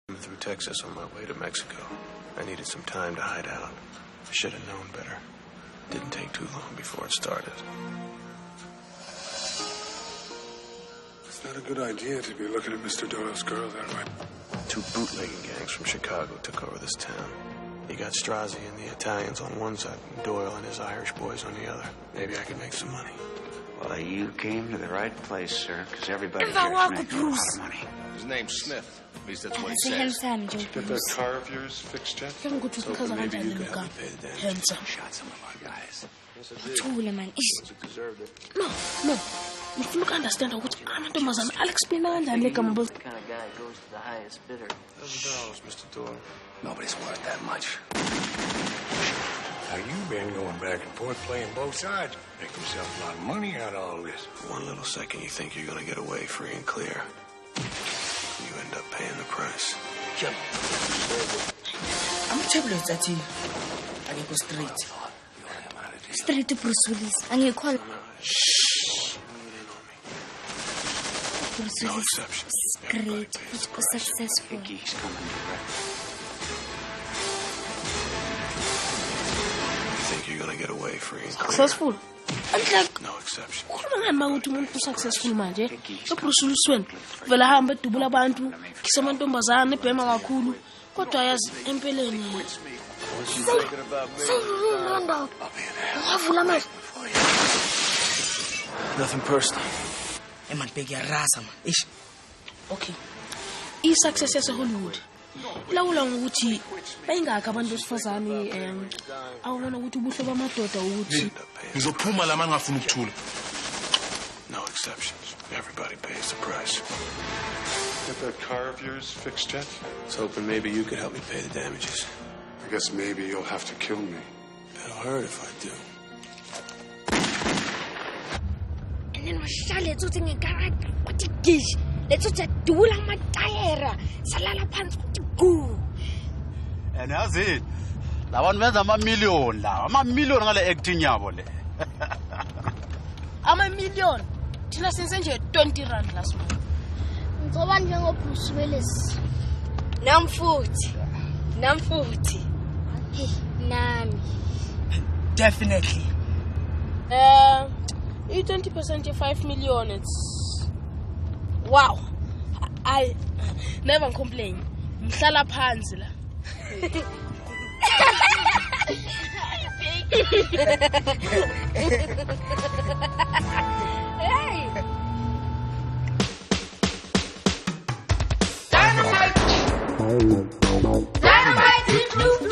Through Texas on my way to Mexico. I needed some time to hide out. I should have known better. Didn't take too long before it started. It's not a good idea to be looking at Mr. Doyle's girl that way. 2 bootlegging gangs from Chicago took over this town. You got Strozzi and the Italians on one side, and Doyle and his Irish boys on the other. Maybe I could make some money. Well, you came to the right place, sir, because everybody here is making a lot of money. His name's Smith. At least that's what he says. Get that car of yours fixed yet? So maybe you could help me pay the damage. Shot some of our guys. Man. Deserved it. No. If you understand what I'll explain how and make them both. What kind of guy goes to the highest bidder? $1,000, Mr. Doyle. Nobody's worth that much. Now, you've been going back and forth playing both sides. Make yourself a lot of money out of all this. For one little second, you think you're going to get away free and clear. You end up paying the price. I'm tablets at you. I can go straight. Straight to Bruce Willis. And you call Shh. Bruce No Willis exceptions. great, successful. He's coming direct. You think you're going to get away free and clear. Successful. And like, No exceptions. successful manje. Bruce Willis wena. Vela hamba dubula abantu. Kisa amantombazane ebhema kakhulu. Kodwa yazi empeleni. Nothing personal. Man beg ya rasa man. Ish. Okay. I-success yase Hollywood. Lawula ngokuthi bayingaka abantu besifazane awubona ukuthi ubuhle bamadoda ukuthi Ngizophuma la manje ngafuna ukuthula. No exceptions. Everybody pays the price. Get that car of yours fixed yet? I was hoping maybe you could help me pay the damages. I guess maybe you'll have to kill me. It'll hurt if I do. And then let's do thing garage. What it is? Let's do dula matayera. Salala pants go. And that's it. La one wenza ama-million la. Ama-million ngale acting yabo le. ama-million. Thina senze nje 20 rand last month. Ngoba njengo Bruce Willis. Namfuthi. Nami. Definitely. 20% of 5 million, it's wow. I never complain. Mhlala phansi la. Hey. Dynamite includes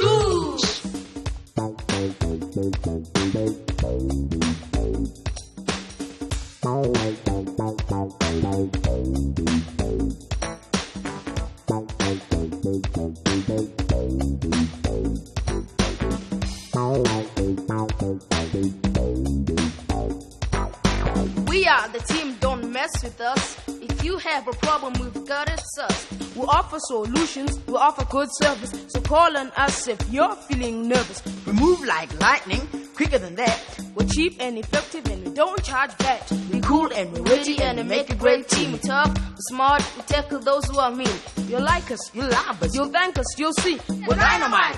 We are the team, don't mess with us. If you have a problem, we've got it sus. We offer solutions, we offer good service. So call on us if you're feeling nervous. We move like lightning, quicker than that. We're cheap and effective and we don't charge VAT. We're cool and we're witty and we make a great team. We're tough, we're smart, we tackle those who are mean. You'll like us, you'll love us, you'll thank us, you'll see. We're dynamite.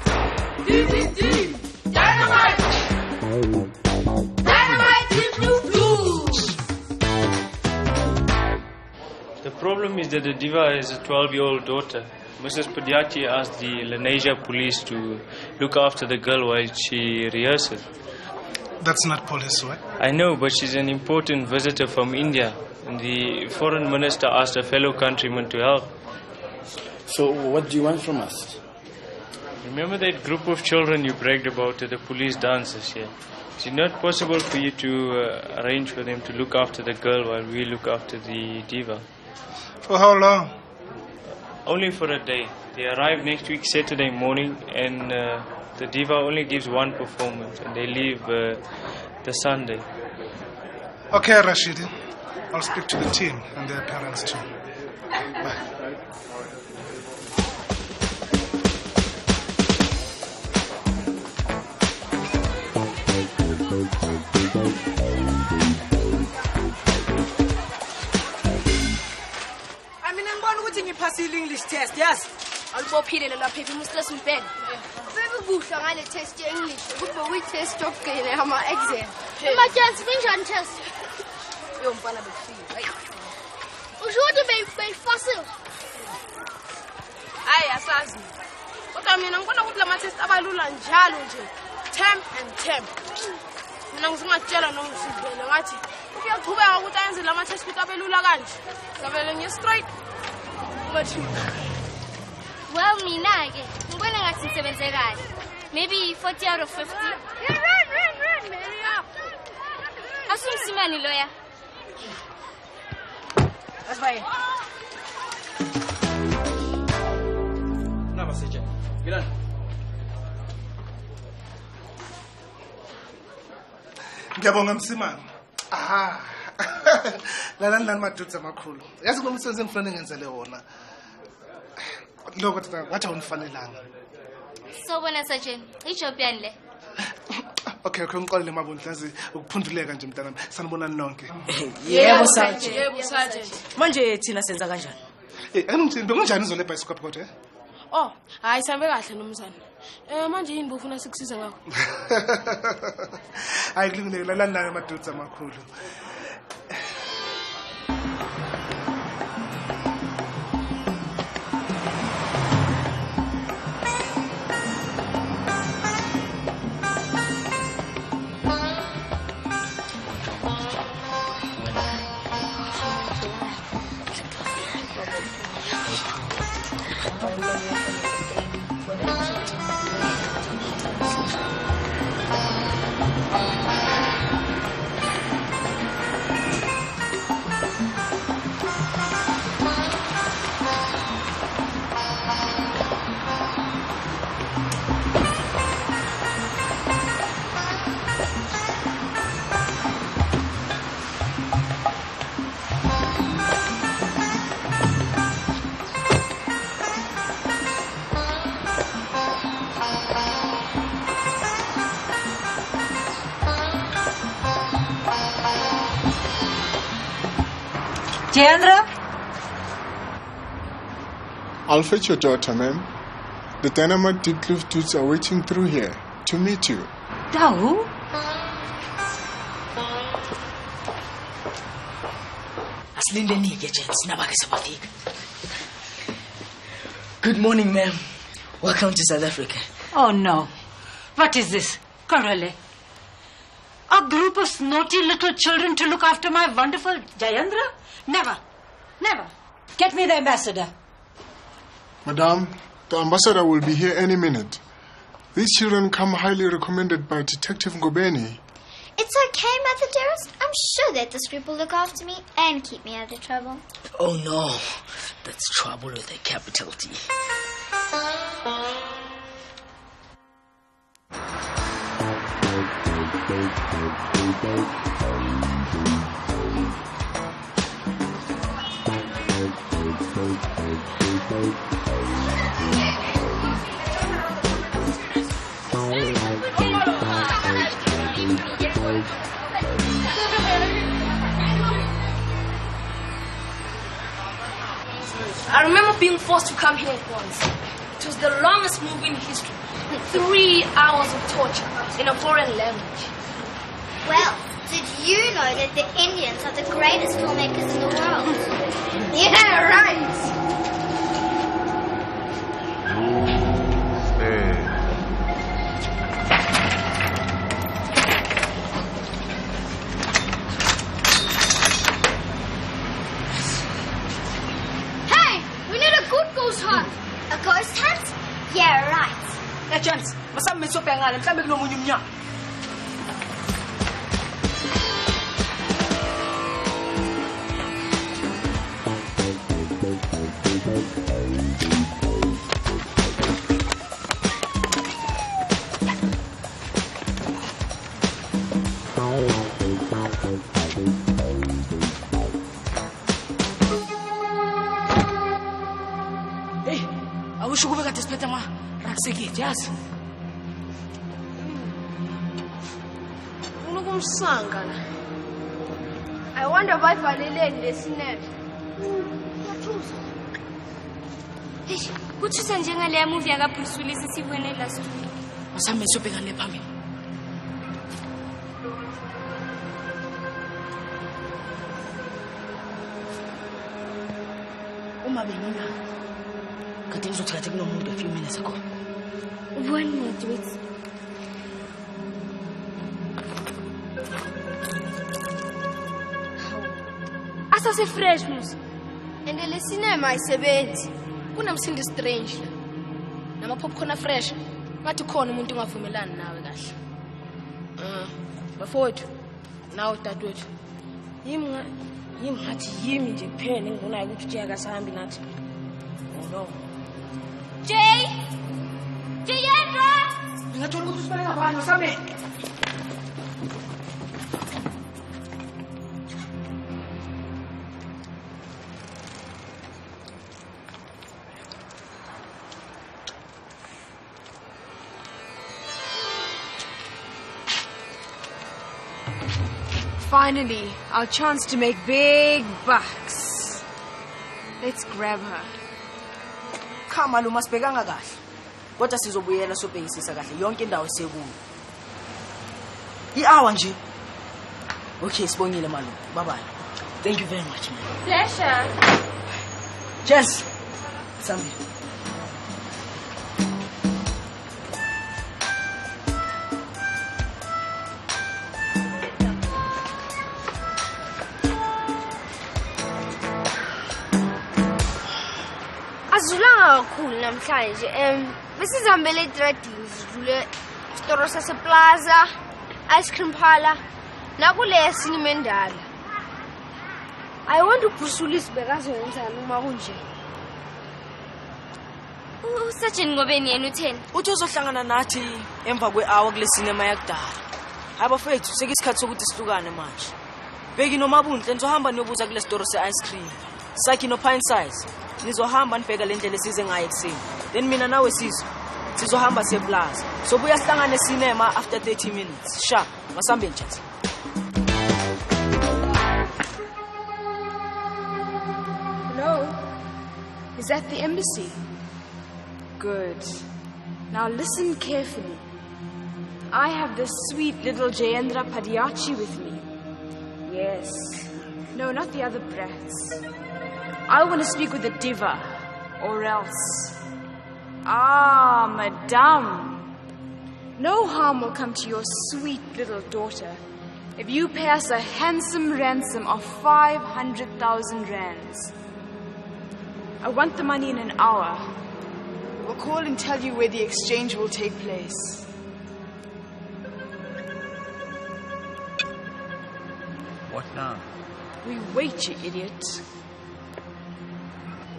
DDD. Dynamite. Dynamite includes. The problem is that the diva has a 12-year-old daughter. Mrs. Padiati asked the Lenasia police to look after the girl while she rehearses. That's not police work. I know, but she's an important visitor from India. And the foreign minister asked a fellow countryman to help. So what do you want from us? Remember that group of children you bragged about at the police dance this year? Is it not possible for you to arrange for them to look after the girl while we look after the diva? For how long? Only for a day. They arrive next week Saturday morning, and the diva only gives one performance, and they leave the Sunday. Okay, Rashidi. I'll speak to the team and their parents too. Bye. I mean, I'm going to English test, yes. Alibophile la phephi Mr. Simpeni. Bebe kuhla ngale test ye English. Kube we test yokugcina ama exam. Emergency kunjani test? Yo mfana bekufika. Usho ukuthi beyifasil. Hayi asazi. Kodwa mina ngibona ukuthi lama test abalula njalo nje. Term and term. Mina ngisingatshela noma Simpeni ngathi uyaqhubeka ukuthi ayenze lama test ukuthi abelula kanje. Savele nge straight. Ngathi Well, mina ke ngibona ngathi sisebenze kahle. Maybe 40 out of 50. Run, Mary. Asumsimani lawyer. That's fine. Napa seja. Gilan. Ngiyabonga Msimani. Aha. Lalani madudza amakhulu. Yazi ngomsebenzi engifuna ngenzele wona. Lokho wathi awunifanelanga. So bona Sergeant, ijob yani le. Okay, ngixolele mabundlazi ukuphunduleka nje mntanami. Sanibonani nonke. Yebo Sergeant. Manje thina senza kanjani? Angithini kunjani izole bicycle kodwa Oh, hayi sambe kahle nomzana. Manje yini bofuna sikusiza ngakho? Hayi kulungile lalani nayo madudza amakhulu. Jayendra? I'll fetch your daughter, ma'am. The Dynamite Dietlof dudes are waiting through here to meet you. Who? Good morning, ma'am. Welcome to South Africa. Oh, no. What is this? Karale? A group of naughty little children to look after my wonderful Jayendra? Never. Never. Get me the ambassador. Madame, the ambassador will be here any minute. These children come highly recommended by Detective Ngobeni. It's okay, Mother dearest. I'm sure that this group will look after me and keep me out of trouble. Oh no, that's trouble with a capital T. I remember being forced to come here once. It was the longest move in history. 3 hours of torture in a foreign language. Well, did you know that the Indians are the greatest filmmakers in the world? Yeah, right. Hey, we need a good ghost hunt. A ghost hunt? Yeah, right. Hey, James, masama mesope ngale mhlambe kunomunye umnyango. Hey, awusho kube kade siphethe ama rucksack yazi. Unokumsanga la. I wonder why valele ndesinepe. Hey, Kuthusa njengale movie yakaBruce Willis sibone last week. Masambe sobhekane phambili. Uma benina. Kade ngizothatha kunomuntu a few minutes ago. 1 minute, wait. Asase fresh mus. And the cinema isebenzi. Kunomsindo strange la. Nama popcorn fresh. Ngathi khona umuntu ungavumelani nawe kahle. Bafowethu. Nawe dadwethu. Yimi ngathi yimi nje kuphela engibonayo ukuthi uJaka sahambi nathi. Oh no. Jayendra! Ngingathola ukuthi usibale ngaphandle Masambe. Finally, our chance to make big bucks. Let's grab her. Khama lo masibhekanga kahle. Kodwa sizobuyela sobhekisisa kahle yonke indawo sekuyo. I-hour nje. Okay, sibongile malu. Bye-bye. Thank you very much, man. Pleasure. Cheers. Sambi. Azulanga kakhulu namhlanje. Besizihambele eTradings, sidlule Store Plaza, Ice Cream Parlor, nakule cinema endala. I want to pursue this bekazenzani uma kunje. Usajeni ngobeni yena utheni? Uthi uzohlangana nathi emva kwe-hour kule cinema yakudala. Abafethu sekisikhathi sokuthi sihlukane manje. Beki nomabunhle nizohamba niyobuza kule store se-ice cream. Sakhi no pint size. Nizohamba nibheka le ndlela esize ngayo ekuseni. Then mina nawe sizohamba siye plaza. Sobuya sihlangane cinema after 30 minutes. Sharp. Masambe nje. Hello? Is that the embassy? Good. Now listen carefully. I have this sweet little Jayendra Padiachi with me. Yes. No, not the other brats. I want to speak with the diva, or else. Ah, madame. No harm will come to your sweet little daughter if you pay us a handsome ransom of 500,000 rands. I want the money in an hour. We'll call and tell you where the exchange will take place. What now? We wait, you idiot.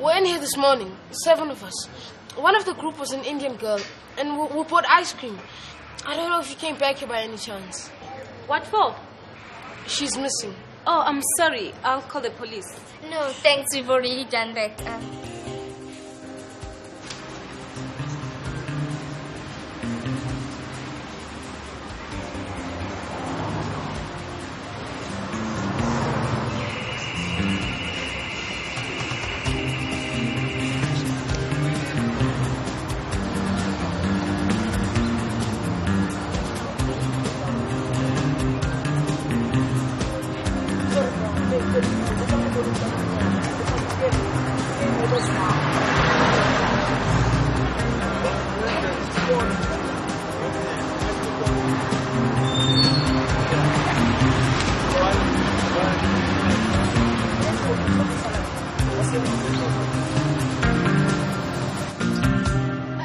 We're in here this morning, 7 of us. One of the group was an Indian girl, and we bought ice cream. I don't know if she came back here by any chance. What for? She's missing. Oh, I'm sorry. I'll call the police. No, thanks. We've already done that.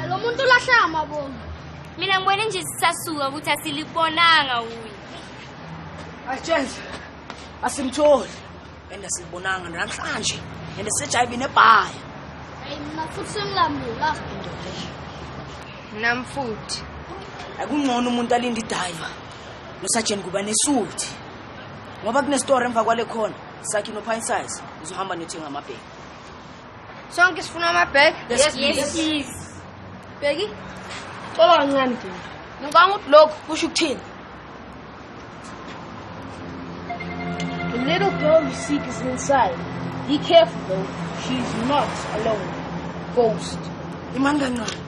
Lo muntu lahla amabomba. Mina ngibone nje sisasuka ukuthi asilibonanga uyi. Ayitshela. Asimtholi. Enda sibonanga namhlanje. Ende sejayive nebhaya. Hayi mina futhi sengilambula. Namfuthi. Akungcono umuntu alinda idiver. Nosajeni kuba nesuthi. Ngoba kune store emva kwale khona. Sakhi no pint size. Uzohamba nithenga amabheki. Sonke sifuna amabheki? Yes, please. Bheki? Xola kancane ke. Ngicanga ukuthi lokho kusho ukuthini? The little girl you seek is inside. Be careful though. She's not alone. Ghost. Imani kancane.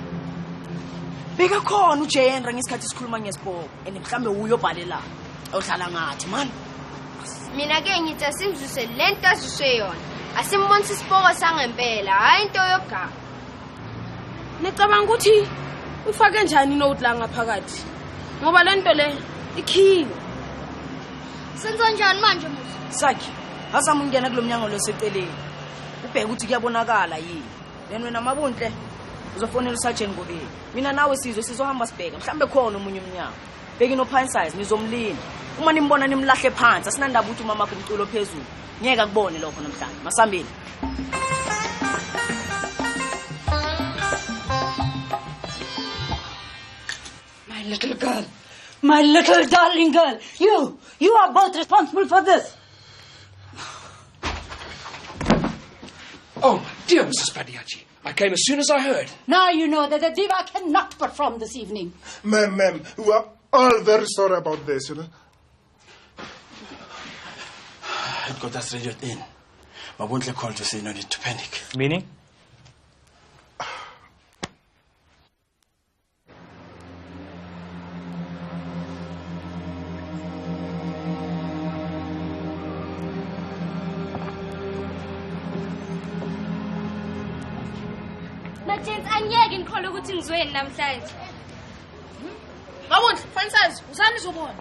Beka khona uJayendra ngesikhathi sikhuluma ngesibhoko and mhlambe uyobhalela. Awuhlala ngathi man. Mina ke ngithi asimzuse lento azuse yona. Asimbonisa isibhoko sangempela, hayi into yogama. Nicabanga ukuthi ufake njani note la ngaphakathi? Ngoba lento le ikhiwe. Senza njani manje musa? Sakhi, azama ungena kulomnyango loseceleni. Ubheke ukuthi kuyabonakala yini. Then wena mabunhle uzofonela uSergeant Ngobeni. Mina nawe sizohamba sibheke. Mhlambe khona umunye umnyango. Beki no pine size nizomlinda. Uma nimbona nimlahle phansi asinandaba ukuthi umama kumculo phezulu. Ngeke akubone lokho namhlanje. Masambeni. My little girl. My little darling girl. You are both responsible for this. Oh, dear Mrs. Padiachi. I came as soon as I heard. Now you know that the diva cannot perform this evening. Ma'am, we are all very sorry about this, It got us radioed in. Mabuntle called to say no need to panic. Meaning? Majens angeke ngikhole ukuthi ngizweni namhlanje. Mabuntle, fansazi, usani sobona.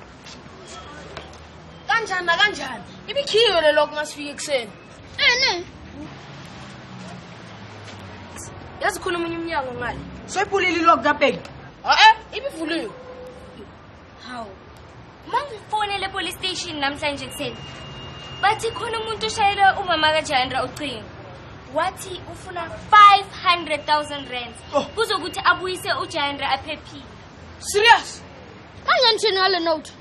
Kanjani? Ibikhiwe le lokho ngasifika ekseni. Ne. Yazikhuluma umnyango ngale. Soyiphulile lokho kaBheki. Ibivuliwe. Hawu. Mangifonele police station namhlanje ekseni. Bathi khona umuntu ushayela umama kaJayendra ucingo. Wathi ufuna 500,000 rands. Kuzokuthi abuyise uJayendra aphephile. Serious? Kanjani thina ngale note?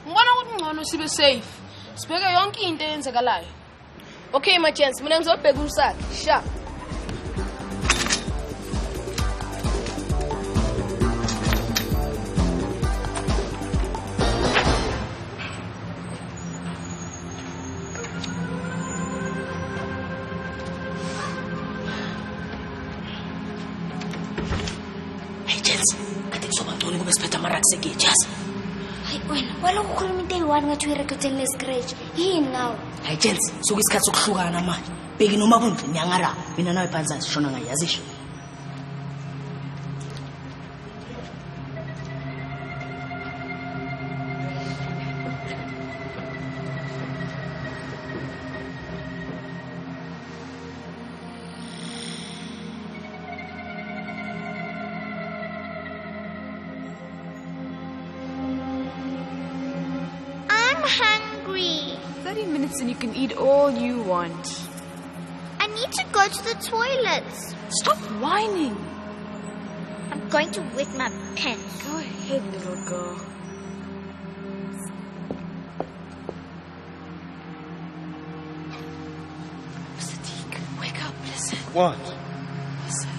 Ngibona ukuthi ngcono sibe safe. Sibheke yonke into eyenzekalayo. Okay my gents, mina ngizobheka umsaka. Sharp. Hey gents, I think so bantoni kube siphethe amarakse ke just. Wena wala ukukhuluma into eyi-1 ngathi uyirekhodele ne-scratch yini nawe? Hayi gents, suka isikhathi sokuhlukana manje. Bheki noma bunje nyangara mina nawe phansi sishona ngayazisho. Hungry. 30 minutes and you can eat all you want. I need to go to the toilets. Stop whining. I'm going to wet my pants. Go ahead, little girl. Sadiq, wake up, listen. What? Listen.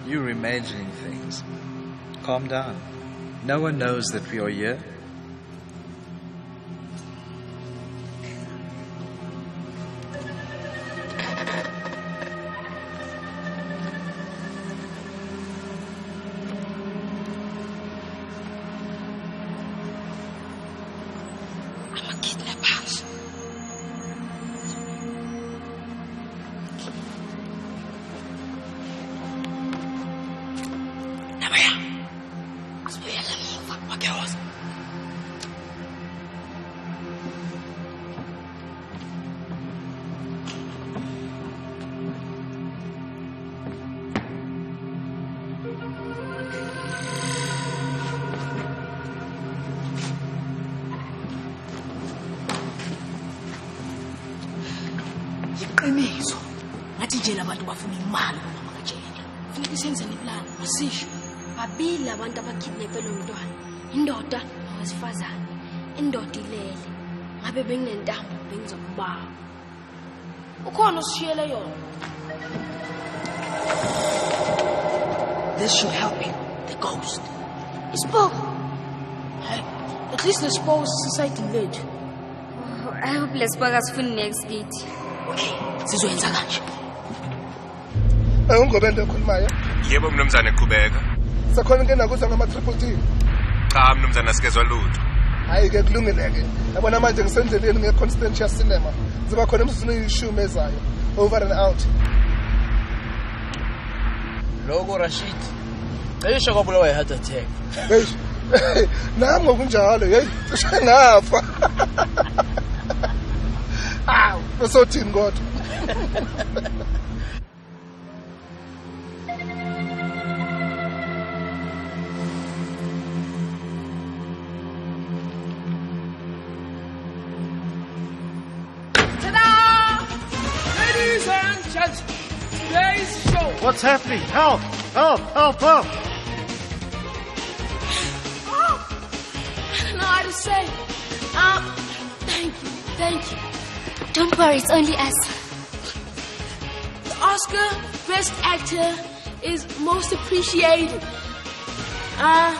You're imagining things. Calm down. No one knows that we are here. I'm a kidnapper. Iqiniso. Ngathi nje labantu bafuna imali ngomama kaJayendra. Kufanele senze neplan, asisho. Babili abantu abakidnape lo mntwana. Indoda nowesifazane. Indoda ilele. Ngabe benginentambo bengizokubawa. Ukhona usishiyele yona. This should help you. The ghost. Isibhoko. Hey, at least the spouse society led. I hope lesibhoko asifuni next gate. Okay, sizoyenza kanje. Ungobende okhulumayo? Yebo mnumzane qhubeka. Sakhona ke nakuza ngama-triple T. Cha mnumzane asikezwa lutho. Hayi ke kulungile-ke. Yabona manje ngisendleleni nge-Constantia Cinema. Ziba khona emsuzini eyishumi ezayo. Over and out. Logo Rashid. Ayisho kwabulawa i-heart attack. Hey. Nami ngokunjalo, hey, cishe ngafa. Aw, besothini kodwa? Ta-da! Ladies and gentlemen, today's show. What's happening? Help! Help! Help! Help! I don't know how to say. Thank you. Don't worry, it's only us. The Oscar Best Actor is most appreciated. I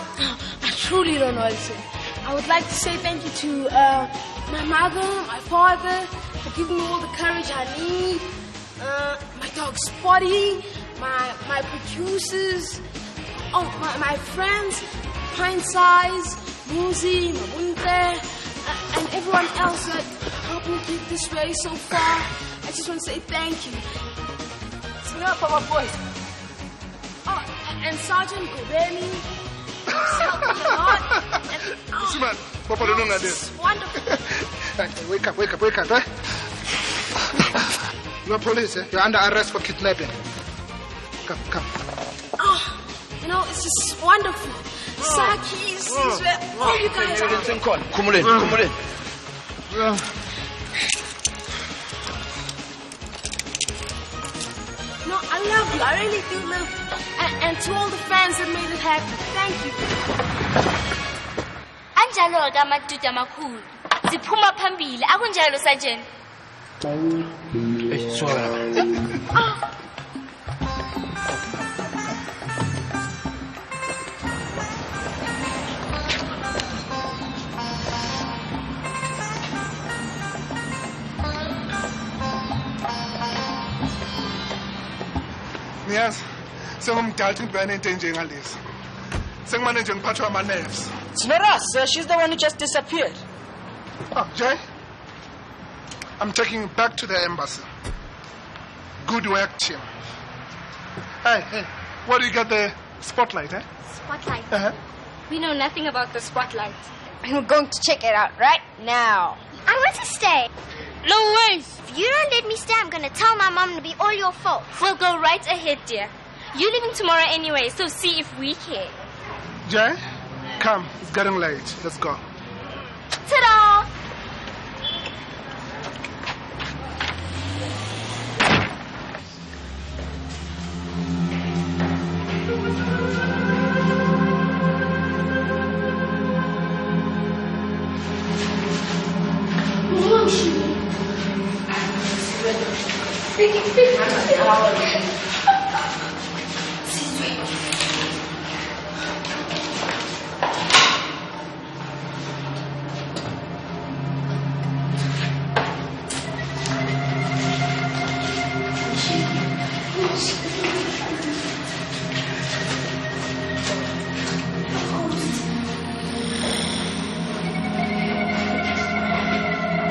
truly don't know what to say. I would like to say thank you to my mother, my father, for giving me all the courage I need. My dog Spotty, my producers, my friends, Pint Size, Muzi, Mabunte, and everyone else that helped me get this way so far. I just want to say thank you. Sing up for my boys. Oh, and Sergeant Gobeni. He's helped me a lot. And, it's wonderful. Wake up, eh? No police, eh? You're under arrest for kidnapping. Come. Oh, it's just wonderful. Saki, this is where all you guys are. Come on. No, I love you. I really do love you. And to all the fans that made it happen, thank you. Anjalo ka maduda makhulu. Siphuma phambili. Akunjalo Sergeant. Swallow. Yes, sengumdala ngibhekene into enjengalezi. Sengimane nje ngiphathwa ama-nerves. It's not us, sir. She's the one who just disappeared. Oh, Jay? I'm taking you back to the embassy. Good work, team. Hey, what do you got there? Spotlight, eh? Spotlight? Uh-huh. We know nothing about the spotlight. We're going to check it out right now. I want to stay. No ways. If you don't let me stay, I'm going to tell my mom to be all your fault. We'll go right ahead, dear. You're leaving tomorrow anyway, so see if we care. Jay, come. It's getting late. Let's go. Ta-da!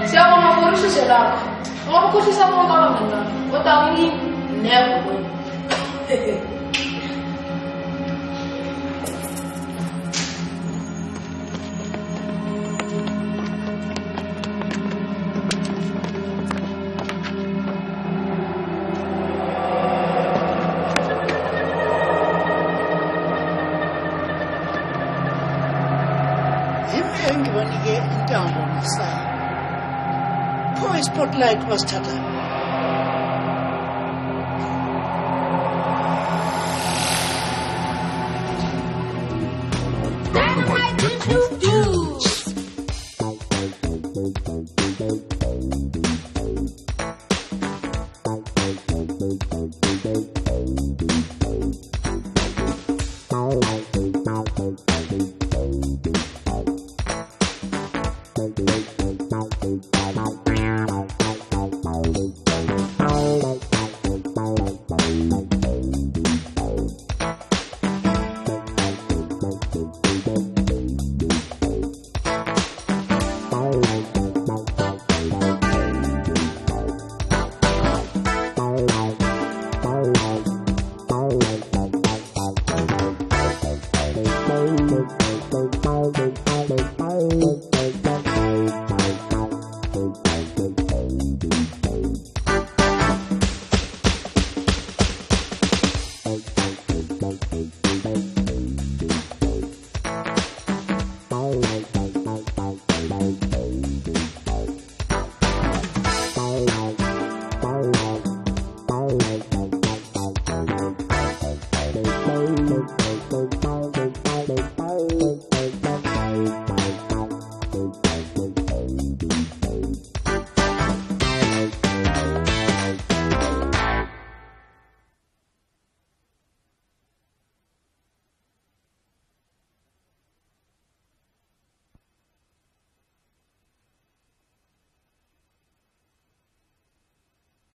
Siamo una forza serata. Ma così siamo andati a mandare. Guardavi never. Engibonike intambo ngomsana. Pho ispotlight wasithatha.